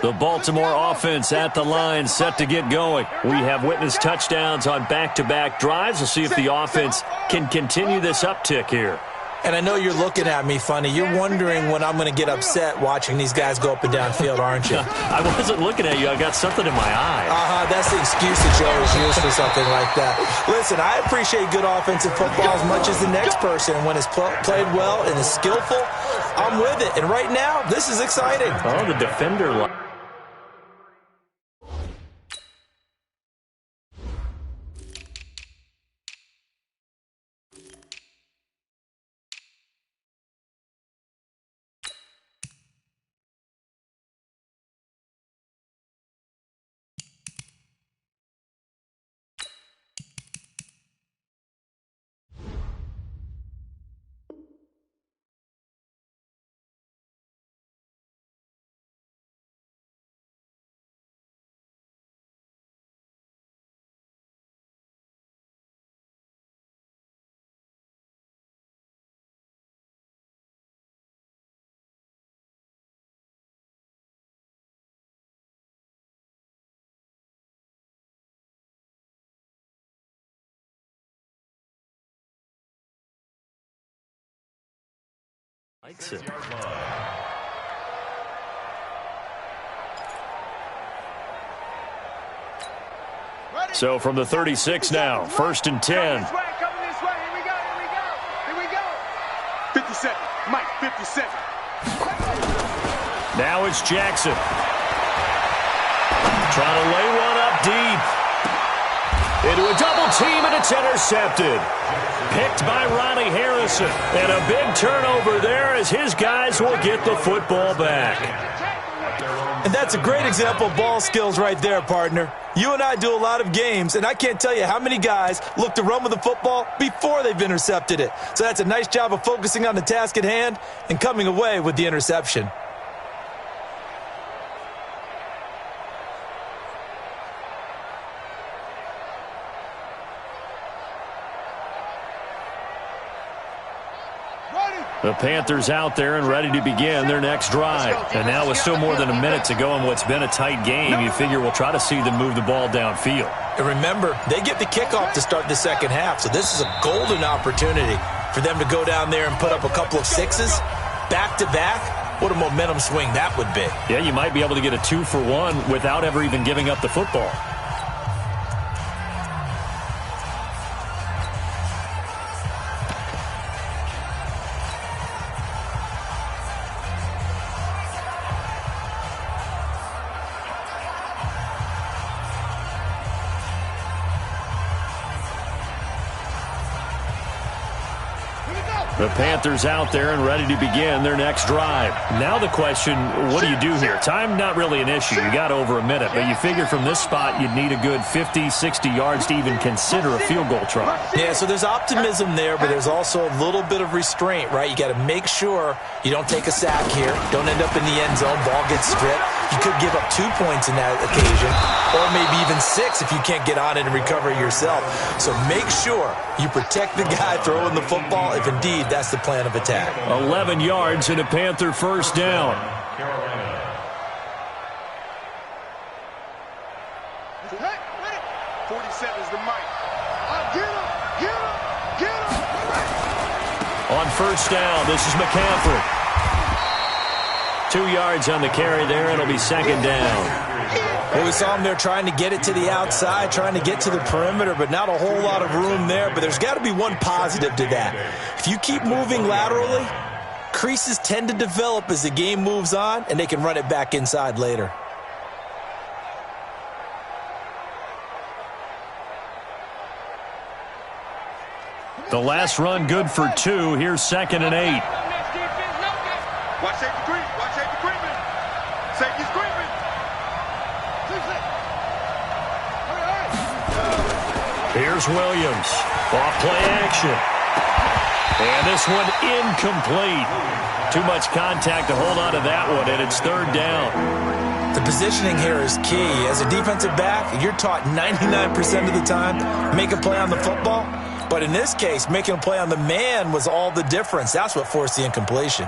The Baltimore offense at the line, set to get going. We have witnessed touchdowns on back-to-back drives. We'll see if the offense can continue this uptick here. And I know you're looking at me funny. You're wondering when I'm going to get upset watching these guys go up and down field, aren't you? I wasn't looking at you. I got something in my eye. That's the excuse that you always use for something like that. Listen, I appreciate good offensive football as much as the next person. When it's played well and is skillful, I'm with it. And right now, this is exciting. Oh, the defender line. Likes it. So from the 36 now, 1st and 10. Coming this way. Here we go. 57. Mike, 57. Now it's Jackson. Trying to lay one up deep. Into a double team, and it's intercepted. Picked by Ronnie Harrison. And a big turnover there as his guys will get the football back. And that's a great example of ball skills right there, partner. You and I do a lot of games, and I can't tell you how many guys look to run with the football before they've intercepted it. So that's a nice job of focusing on the task at hand and coming away with the interception. The Panthers out there and ready to begin their next drive. And now with still more than a minute to go in what's been a tight game, you figure we'll try to see them move the ball downfield. And remember, they get the kickoff to start the second half, so this is a golden opportunity for them to go down there and put up a couple of sixes back-to-back. What a momentum swing that would be. Yeah, you might be able to get a 2-for-1 without ever even giving up the football. The Panthers out there and ready to begin their next drive. Now the question, what do you do here? Time not really an issue. You got over a minute, but you figure from this spot you'd need a good 50, 60 yards to even consider a field goal try. Yeah, so there's optimism there, but there's also a little bit of restraint, right? You got to make sure you don't take a sack here. Don't end up in the end zone. Ball gets stripped. You could give up 2 points in that occasion, or maybe even 6 if you can't get on it and recover it yourself. So make sure you protect the guy throwing the football if indeed that's the plan of attack. 11 yards and a Panther first down. Hey, 47's the mic. Get him. On first down, this is McCaffrey. 2 yards on the carry there, and it'll be second down. Well, we saw him there trying to get it to the outside, trying to get to the perimeter, but not a whole lot of room there. But there's got to be one positive to that. If you keep moving laterally, creases tend to develop as the game moves on, and they can run it back inside later. The last run good for 2. Here's 2nd and 8. Watch safety creep. Safety's creeping. Here's Williams. Off play action. And this one incomplete. Too much contact to hold on to that one, and it's 3rd down. The positioning here is key. As a defensive back, you're taught 99% of the time, make a play on the football. But in this case, making a play on the man was all the difference. That's what forced the incompletion.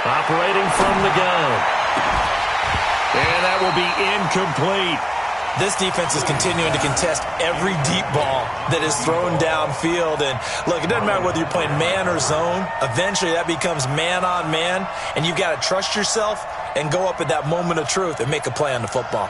Operating from the gun. And that will be incomplete. This defense is continuing to contest every deep ball that is thrown downfield. And, look, it doesn't matter whether you're playing man or zone. Eventually, that becomes man on man. And you've got to trust yourself and go up at that moment of truth and make a play on the football.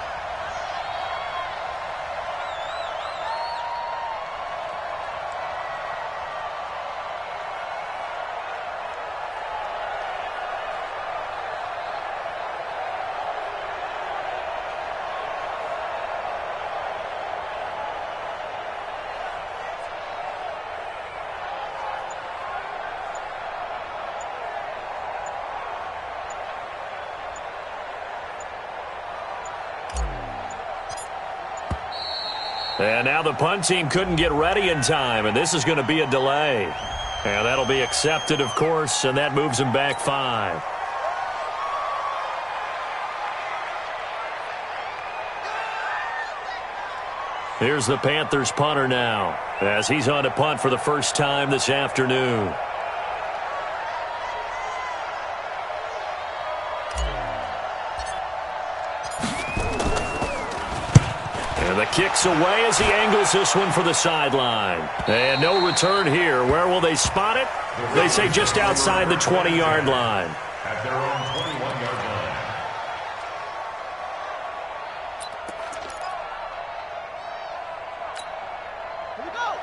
And now the punt team couldn't get ready in time, and this is going to be a delay. And that'll be accepted, of course, and that moves them back 5. Here's the Panthers punter now, as he's on to punt for the first time this afternoon. And the kick's away as he angles this one for the sideline. And no return here. Where will they spot it? They say just outside the 20-yard line. At their own 21-yard line.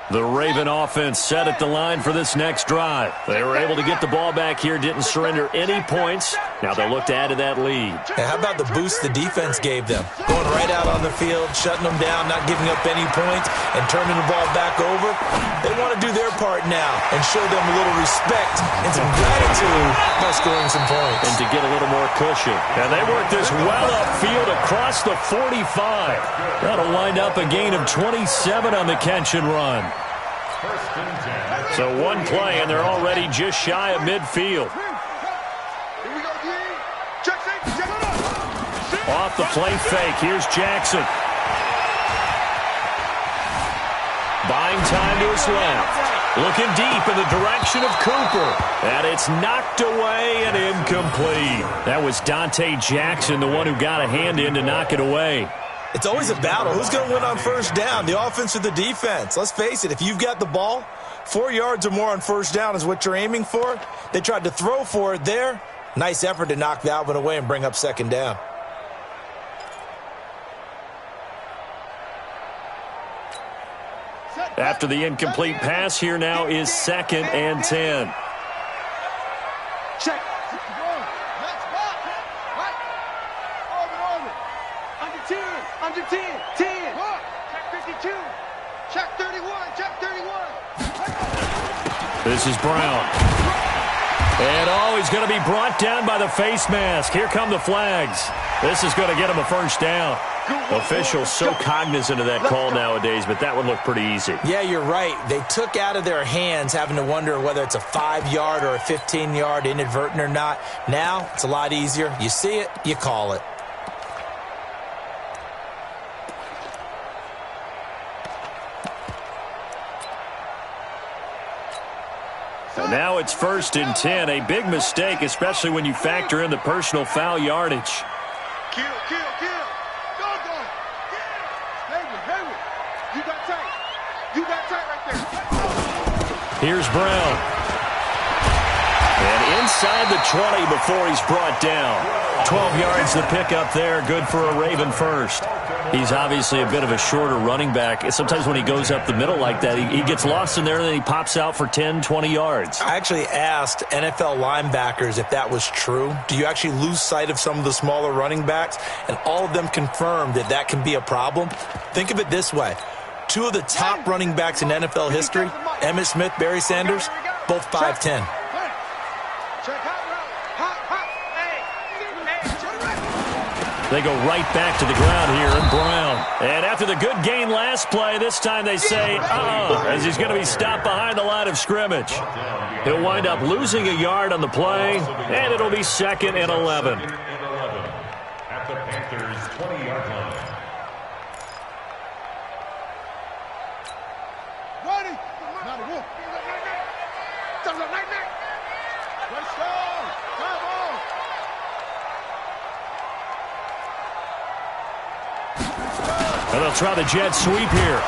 The Raven offense set at the line for this next drive. They were able to get the ball back here, didn't surrender any points. Now they'll look to add to that lead. And how about the boost the defense gave them? Going right out on the field, shutting them down, not giving up any points, and turning the ball back over. They want to do their part now and show them a little respect and some gratitude by scoring some points. And to get a little more cushion. And they work this well upfield across the 45. That'll wind up a gain of 27 on the catch and run. So one play, and they're already just shy of midfield. Off the play fake, here's Jackson. Buying time to his left. Looking deep in the direction of Cooper. And it's knocked away and incomplete. That was Dante Jackson, the one who got a hand in to knock it away. It's always a battle. Who's going to win on first down, the offense or the defense? Let's face it, if you've got the ball, 4 yards or more on first down is what you're aiming for. They tried to throw for it there. Nice effort to knock that one away and bring up second down. After the incomplete pass, here now is 2nd and 10. Check. Under 10, 10. Check 52. Check 31. Check 31. This is Brown. And he's going to be brought down by the face mask. Here come the flags. This is going to get him a first down. Officials so cognizant of that call nowadays, but that one looked pretty easy. Yeah, you're right. They took out of their hands having to wonder whether it's a 5-yard or a 15-yard inadvertent or not. Now, it's a lot easier. You see it, you call it. And now it's 1st and 10. A big mistake, especially when you factor in the personal foul yardage. Kill. Go. Hayward. You got tight right there. Here's Brown. And inside the 20 before he's brought down. 12 yards to pick up there. Good for a Raven first. He's obviously a bit of a shorter running back. Sometimes when he goes up the middle like that, he gets lost in there and then he pops out for 10, 20 yards. I actually asked NFL linebackers if that was true. Do you actually lose sight of some of the smaller running backs? And all of them confirmed that that can be a problem. Think of it this way. 2 of the top running backs in NFL history, Emmitt Smith, Barry Sanders, both 5'10". They go right back to the ground here, and Brown. And after the good gain last play, this time they say, as he's going to be stopped behind the line of scrimmage. He'll wind up losing a yard on the play, and it'll be 2nd and 11. At the Panthers' 20-yard line. Ready. Not a wolf. Let's go. Come on. And they'll try the jet sweep here.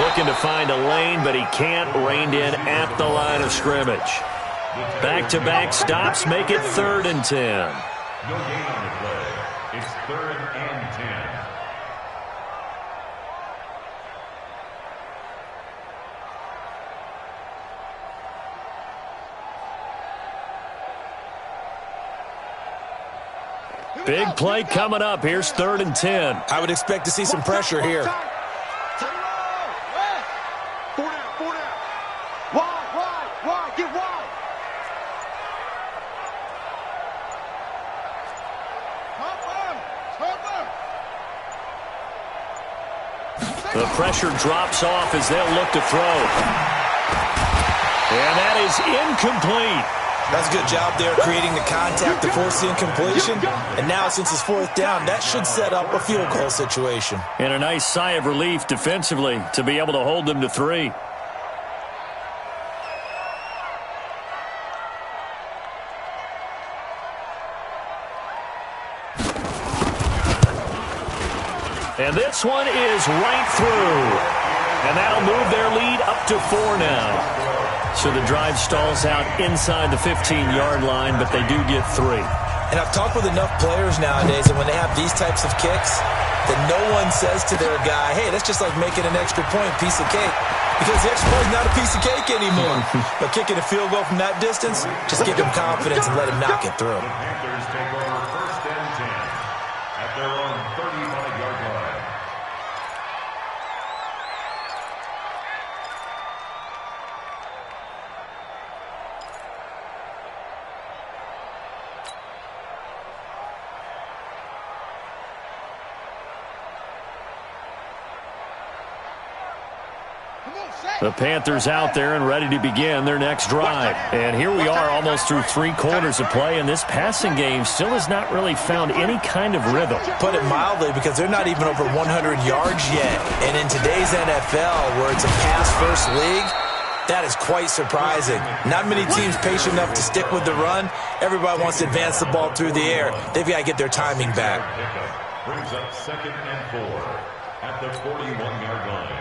Looking to find a lane, but he can't. Reined in at the line of scrimmage. Back-to-back stops make it 3rd and 10. No gain on the play. It's 3rd and 10. Big play coming up. Here's 3rd and 10. I would expect to see some pressure here. Wide, get wide. The pressure drops off as they'll look to throw. And that is incomplete. That's a good job there creating the contact to force the incompletion. And now since it's 4th down, that should set up a field goal situation. And a nice sigh of relief defensively to be able to hold them to 3. And this one is right through. And that'll move their lead up to 4 now. So the drive stalls out inside the 15-yard line, but they do get 3. And I've talked with enough players nowadays that when they have these types of kicks, that no one says to their guy, hey, that's just like making an extra point, piece of cake. Because the extra point is not a piece of cake anymore. But kicking a field goal from that distance, just give him confidence and let him knock it through. The Panthers take over 1st and 10 at their own 35-yard line. The Panthers out there and ready to begin their next drive. And here we are almost through 3 quarters of play, and this passing game still has not really found any kind of rhythm. Put it mildly, because they're not even over 100 yards yet. And in today's NFL, where it's a pass-first league, that is quite surprising. Not many teams patient enough to stick with the run. Everybody wants to advance the ball through the air. They've got to get their timing back. Brings up 2nd and 4 at the 41-yard line.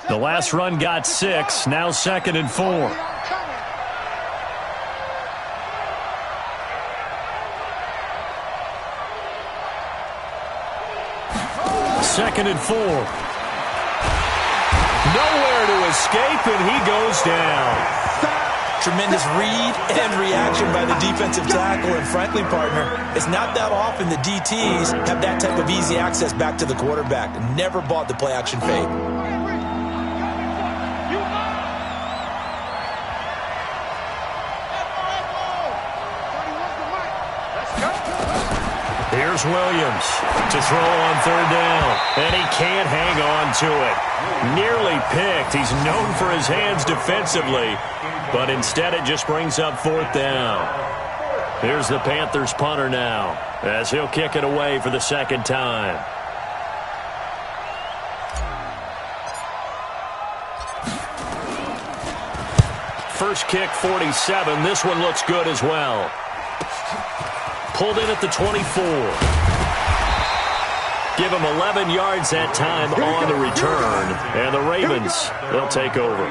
The last run got 6, now 2nd and 4. 2nd and 4. Nowhere to escape, and he goes down. Tremendous read and reaction by the defensive tackle. And frankly, partner, it's not that often the DTs have that type of easy access back to the quarterback. Never bought the play-action fake. Here's Williams to throw on 3rd down, and he can't hang on to it. Nearly picked. He's known for his hands defensively, but instead it just brings up 4th down. Here's the Panthers punter now, as he'll kick it away for the 2nd time. First kick, 47. This one looks good as well. Pulled in at the 24. Give him 11 yards that time on the return. And the Ravens, they'll take over.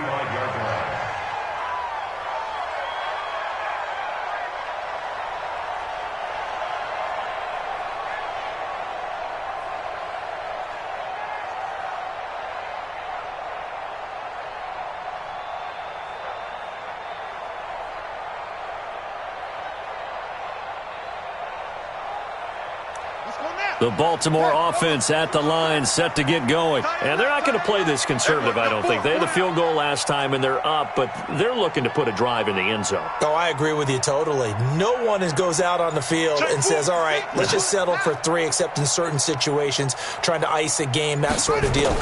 The Baltimore offense at the line, set to get going. And they're not going to play this conservative, I don't think. They had the field goal last time, and they're up, but they're looking to put a drive in the end zone. Oh, I agree with you totally. No one goes out on the field and says, all right, let's just settle for 3, except in certain situations, trying to ice a game, that sort of deal.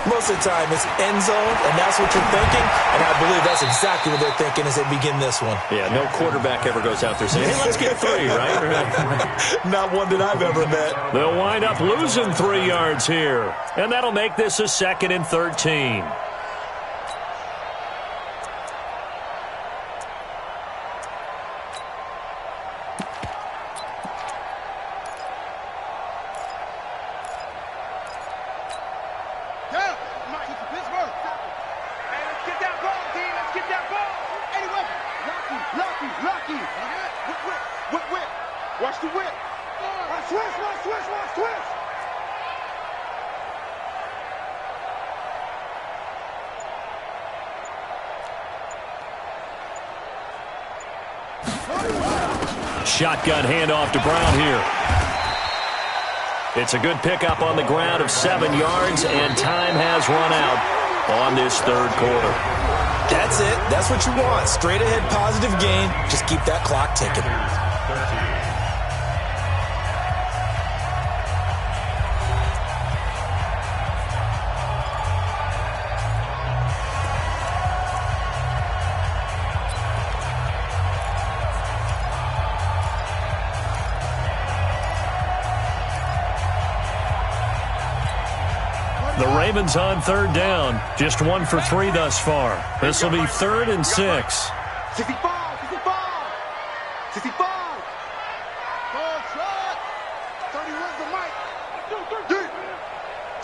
Most of the time, it's end zone, and that's what you're thinking, and I believe that's exactly what they're thinking as they begin this one. Yeah, no quarterback ever goes out there saying, hey, let's get 3, right? Not one that I've ever met. They'll wind up losing 3 yards here. And that'll make this a 2nd and 13. the whip. Watch switch, watch switch, watch switch. Shotgun handoff to Brown here. It's a good pickup on the ground of 7 yards, and time has run out on this third quarter. That's it. That's what you want. Straight ahead positive gain. Just keep that clock ticking. The Ravens on third down. Just 1 for 3 thus far. This will be 3rd and 6. 65, 65. 65. Ball shot. 31's the mic. Deep.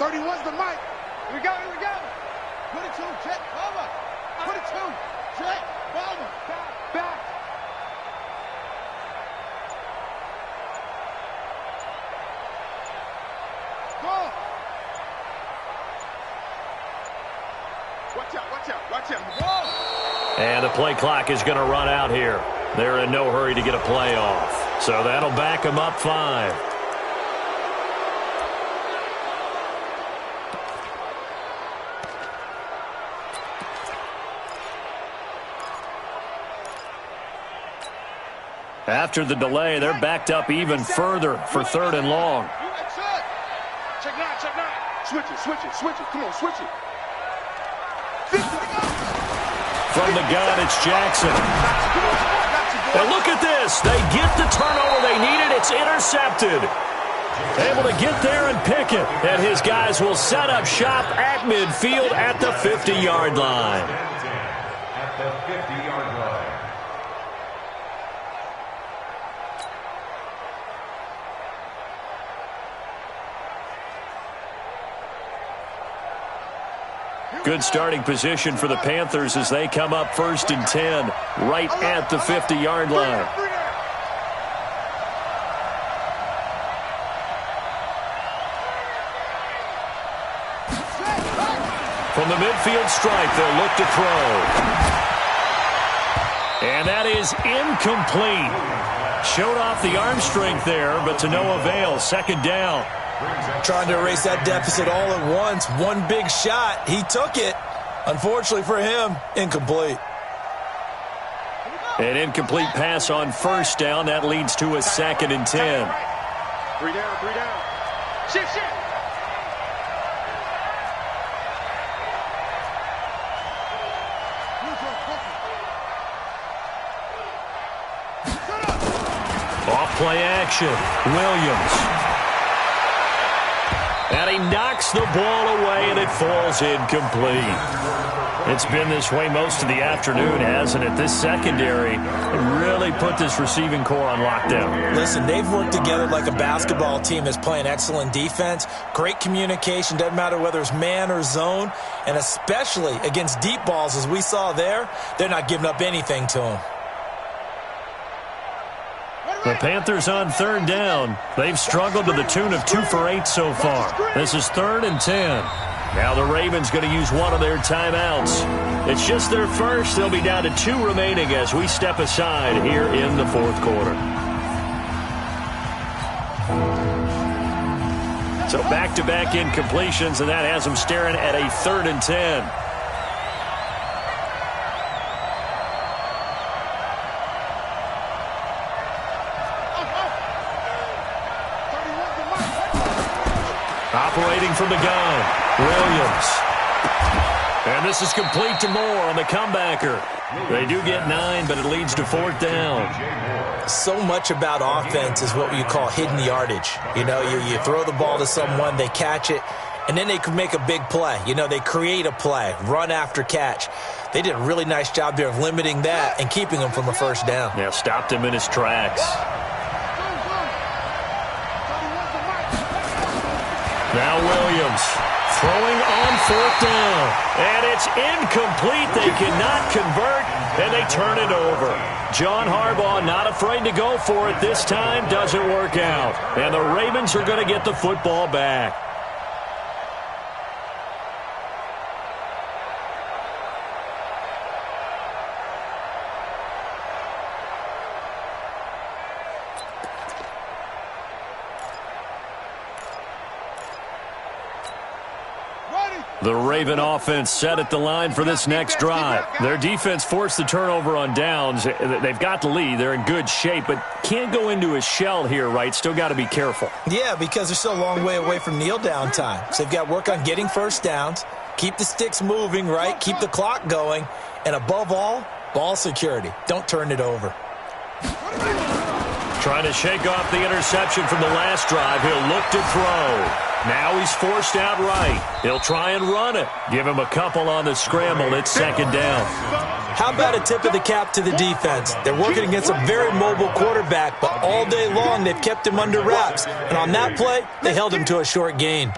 31's the mic. Here we go, here we go. Put it to him, Jet. Over. Put it to him. Jet. Over. Back. Go. Watch out, watch out, watch out. Whoa. And the play clock is going to run out here. They're in no hurry to get a play off. So that'll back them up 5. After the delay, they're backed up even further for 3rd and long. Check 9, check 9. Switch it. Come on, switch it. From the gun, it's Jackson. And look at this. They get the turnover they needed. It's intercepted. Able to get there and pick it. And his guys will set up shop at midfield at the 50-yard line. At the 50-yard line. Good starting position for the Panthers as they come up 1st and 10, right at the 50-yard line. From the midfield stripe, they'll look to throw. And that is incomplete. Showed off the arm strength there, but to no avail. 2nd down. Trying to erase that deficit all at once. One big shot. He took it. Unfortunately for him, incomplete. An incomplete pass on 1st down. That leads to a 2nd and 10. 3 down. Shift. Off play action. Williams. And he knocks the ball away, and it falls incomplete. It's been this way most of the afternoon, hasn't it? This secondary really put this receiving core on lockdown. Listen, they've worked together like a basketball team that's playing excellent defense. Great communication, doesn't matter whether it's man or zone. And especially against deep balls, as we saw there, they're not giving up anything to them. The Panthers on 3rd down. They've struggled to the tune of 2 for 8 so far. This is 3rd and 10. Now the Ravens going to use one of their timeouts. It's just their first. They'll be down to 2 remaining as we step aside here in the 4th quarter. So back-to-back incompletions, and that has them staring at a 3rd and 10. Operating from the gun, Williams. And this is complete to Moore on the comebacker. They do get 9, but it leads to 4th down. So much about offense is what you call hidden yardage. You know, you throw the ball to someone, they catch it, and then they can make a big play. You know, they create a play, run after catch. They did a really nice job there of limiting that and keeping him from a 1st down. Yeah, stopped him in his tracks. Now Williams throwing on 4th down. And it's incomplete. They cannot convert. and they turn it over. John Harbaugh not afraid to go for it this time. Doesn't work out. And the Ravens are going to get the football back. The Raven offense set at the line for this next drive. Their defense forced the turnover on downs. They've got the lead. They're in good shape, but can't go into a shell here, right? Still got to be careful. Yeah, because they're still a long way away from kneel down time. So they've got to work on getting first downs, keep the sticks moving, right? Keep the clock going. And above all, ball security. Don't turn it over. Trying to shake off the interception from the last drive. He'll look to throw. Now he's forced out right. He'll try and run it. Give him a couple on the scramble. It's second down. How about a tip of the cap to the defense? They're working against a very mobile quarterback, but all day long they've kept him under wraps. And on that play, they held him to a short gain.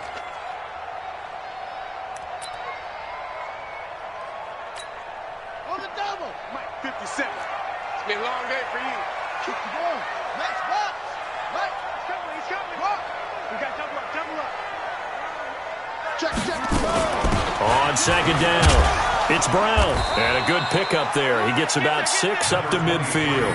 On the double. Mike, 50 seconds. It's been a long day for you. Keep the going. Next box. Mike, he's coming. Walk. We got double up, double up. Check, check. On second down, it's Brown. And a good pickup there. He gets about 6 up to midfield.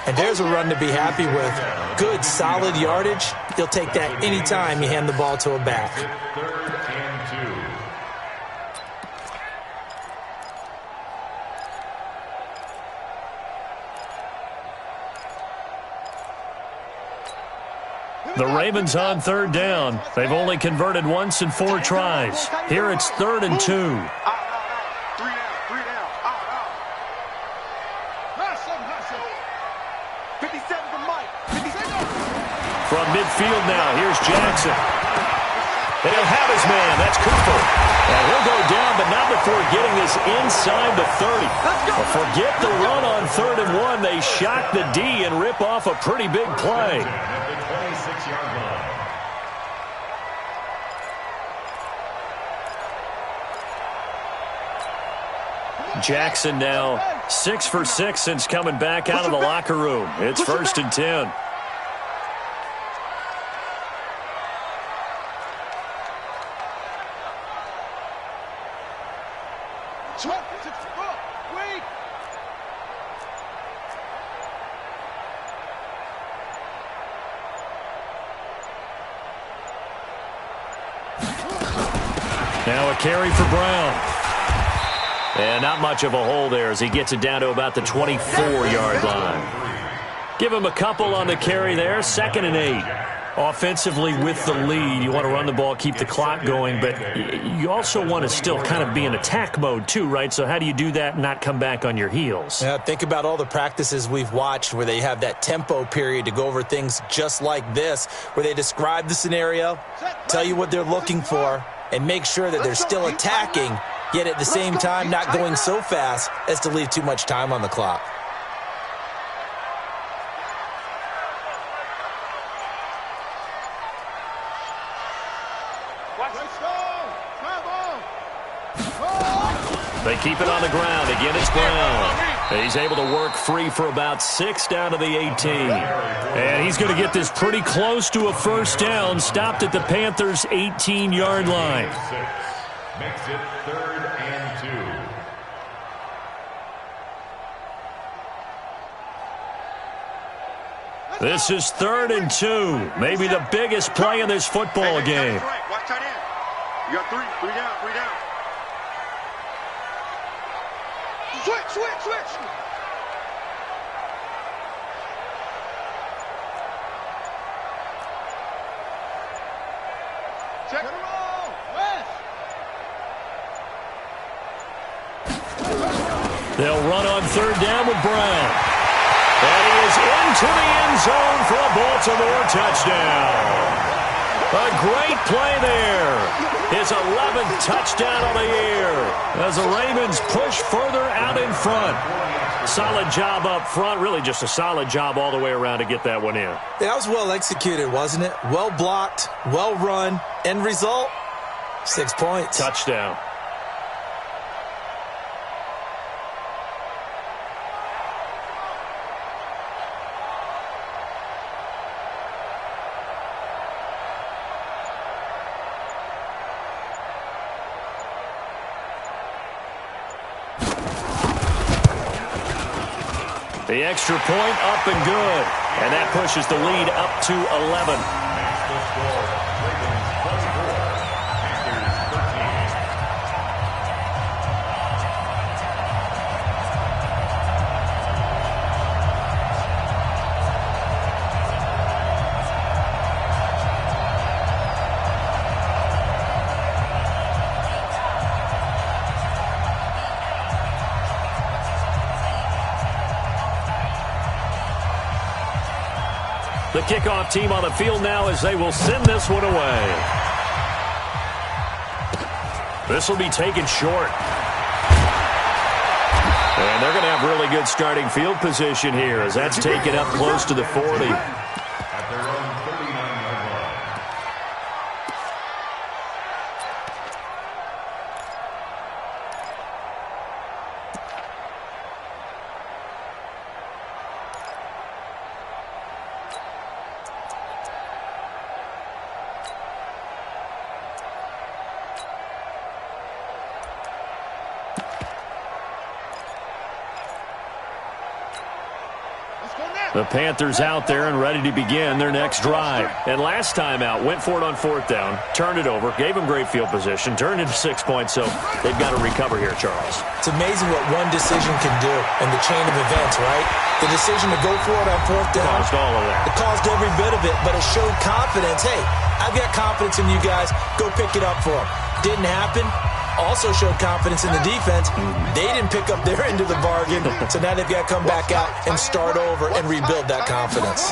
And there's a run to be happy with. Good, solid yardage. You'll take that anytime you hand the ball to a back. Third and 2. The Ravens on third down. They've only converted once in 4 tries. Here it's 3rd and 2. Out, out, out. 3 down, 3 down. Out, out. Hustle. 57 for Mike. 57. From midfield now, here's Jackson. And he'll have his man. That's Cooper. And he'll go down, but not before getting this inside the 30. But forget the run on 3rd and 1. They shock the D and rip off a pretty big play. At the 26-yard line. Jackson now 6 for 6 since coming back out of the locker room. It's 1st and 10. Now a carry for Brown. And not much of a hole there as he gets it down to about the 24-yard line. Give him a couple on the carry there. 2nd and 8. Offensively with the lead, you want to run the ball, keep the clock going, but you also want to still kind of be in attack mode too, right? So how do you do that and not come back on your heels? Yeah, think about all the practices we've watched where they have that tempo period to go over things just like this, where they describe the scenario, tell you what they're looking for, and make sure that they're still attacking, yet at the same time not going so fast as to leave too much time on the clock. They keep it on the ground. Again, it's Brown. He's able to work free for about 6 down to the 18. And he's going to get this pretty close to a first down. Stopped at the Panthers' 18-yard line. Makes it 3rd and 2. This is 3rd and 2. Maybe the biggest play in this football game. Watch tight end. You got 3 down, 3 down. Switch. Check it roll. West. They'll run on 3rd down with Brown. And he is into the end zone for a Baltimore touchdown. A great play there. His 11th touchdown on the year as the Ravens push further out in front. Solid job up front. Really just a solid job all the way around to get that one in. That was well executed, wasn't it? Well blocked, well run. End result, 6 points. Touchdown. The extra point up and good. And that pushes the lead up to 11. That's the score. Ravens 24, Panthers 13. The kickoff team on the field now as they will send this one away. This will be taken short. And they're going to have really good starting field position here as that's taken up close to the 40. At their own 39-yard line. The Panthers out there and ready to begin their next drive. And last time out, went for it on 4th down, turned it over, gave them great field position, turned into 6 points, so they've got to recover here, Charles. It's amazing what one decision can do in the chain of events, right? The decision to go for it on 4th down. Caused all of that. It caused every bit of it, but it showed confidence. Hey, I've got confidence in you guys. Go pick it up for them. Didn't happen. Also showed confidence in the defense. They didn't pick up their end of the bargain, so now they've got to come back out and start over and rebuild that confidence.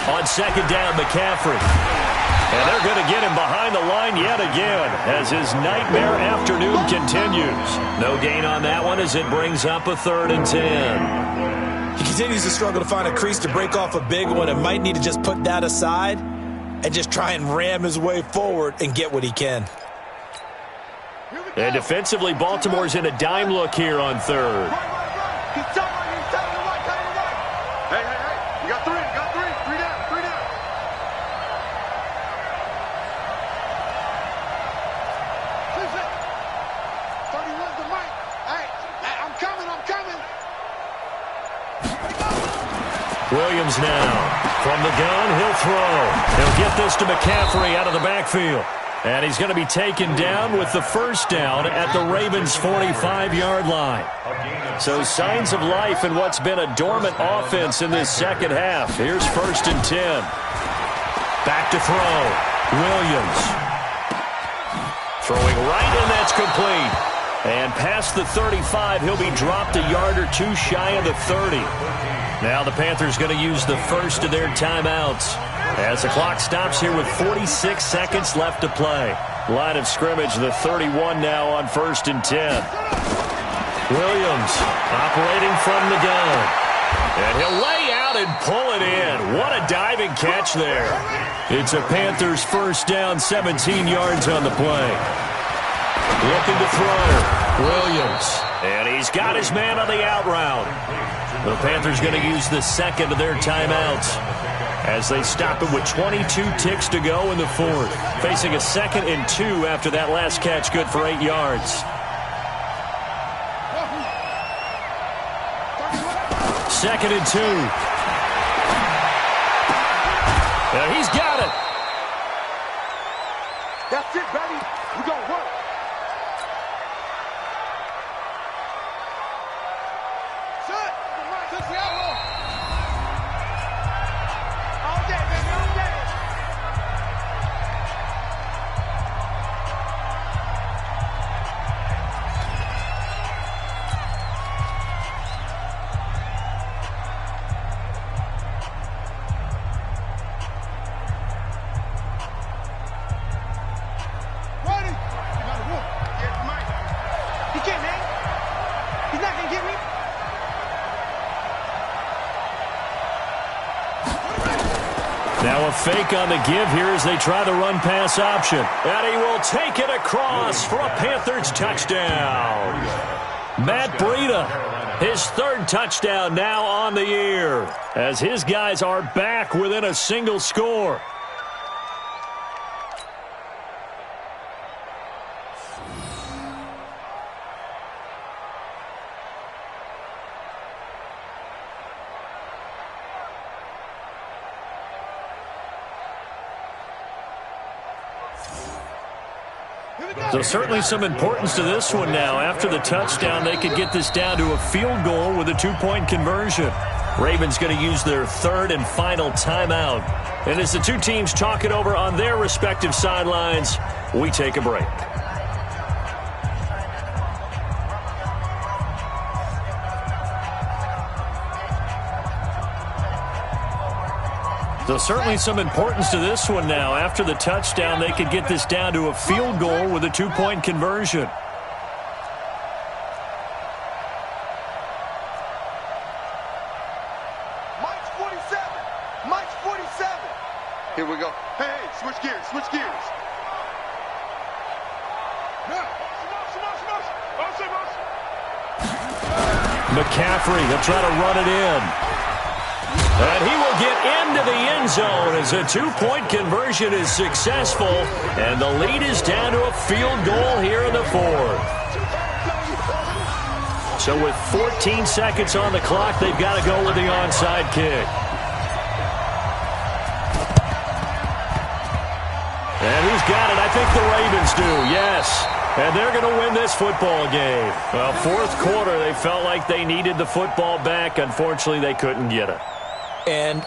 On 2nd down, McCaffrey. And they're going to get him behind the line yet again as his nightmare afternoon continues. No gain on that one as it brings up a 3rd and 10. He continues to struggle to find a crease to break off a big one and might need to just put that aside and just try and ram his way forward and get what he can. And defensively, Baltimore's in a dime look here on 3rd. He's telling you right. Hey. You got three. Three down. Who's it? 31's the mic. Hey, I'm coming. Williams now. From the gun, he'll throw. He'll get this to McCaffrey out of the backfield. And he's going to be taken down with the 1st down at the Ravens' 45-yard line. So signs of life in what's been a dormant offense in this second half. Here's 1st and 10. Back to throw. Williams. Throwing right, and that's complete. And past the 35, he'll be dropped a yard or two shy of the 30. Now the Panthers going to use the first of their timeouts as the clock stops here with 46 seconds left to play. Line of scrimmage, the 31 now on 1st and 10. Williams operating from the gun. And he'll lay out and pull it in. What a diving catch there. It's a Panthers 1st down, 17 yards on the play. Looking to throw. Williams. And he's got his man on the out route. The Panthers going to use the second of their timeouts as they stop it with 22 ticks to go in the 4th. Facing a 2nd and 2 after that last catch, good for 8 yards. 2nd and 2. And he's got it. That's it, baby. We're going to work. Now a fake on the give here as they try the run-pass option. And he will take it across for a Panthers touchdown. Matt Breida, his 3rd touchdown now on the year as his guys are back within a single score. So certainly some importance to this one now. After the touchdown, they could get this down to a field goal with a two-point conversion. Ravens going to use their third and final timeout. And as the two teams talk it over on their respective sidelines, we take a break. So certainly some importance to this one now. After the touchdown, they could get this down to a field goal with a two-point conversion. Mike's 47. Mike's 47. Here we go. Hey, switch gears, switch gears. McCaffrey, they'll try to run it in. And he will get into the end zone as a two-point conversion is successful. And the lead is down to a field goal here in the fourth. So with 14 seconds on the clock, they've got to go with the onside kick. And who's got it? I think the Ravens do, yes. And they're going to win this football game. Well, fourth quarter, they felt like they needed the football back. Unfortunately, they couldn't get it. And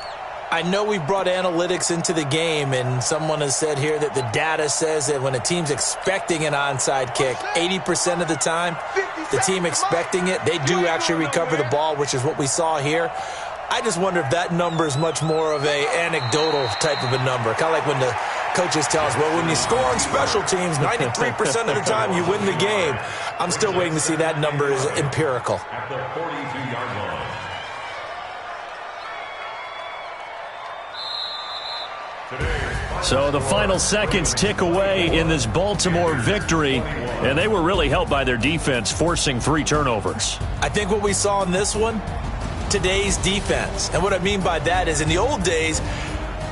I know we brought analytics into the game, and someone has said here that the data says that when a team's expecting an onside kick, 80% of the time, the team expecting it, they do actually recover the ball, which is what we saw here. I just wonder if that number is much more of a anecdotal type of a number. Kind of like when the coaches tell us, well, when you score on special teams, 93% of the time you win the game. I'm still waiting to see that number is empirical. At the 42-yard line. So the final seconds tick away in this Baltimore victory, and they were really helped by their defense, forcing 3 turnovers. I think what we saw in this one, today's defense. And what I mean by that is in the old days,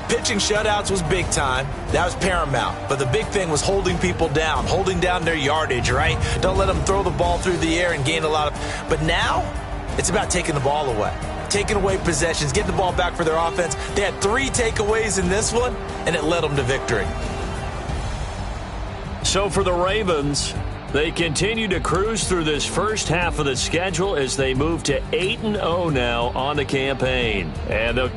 pitching shutouts was big time. That was paramount. But the big thing was holding people down, holding down their yardage, right? Don't let them throw the ball through the air and gain a lot of... But now, it's about taking the ball away. Taking away possessions, getting the ball back for their offense. They had 3 takeaways in this one, and it led them to victory. So for the Ravens, they continue to cruise through this first half of the schedule as they move to 8-0 now on the campaign. And they'll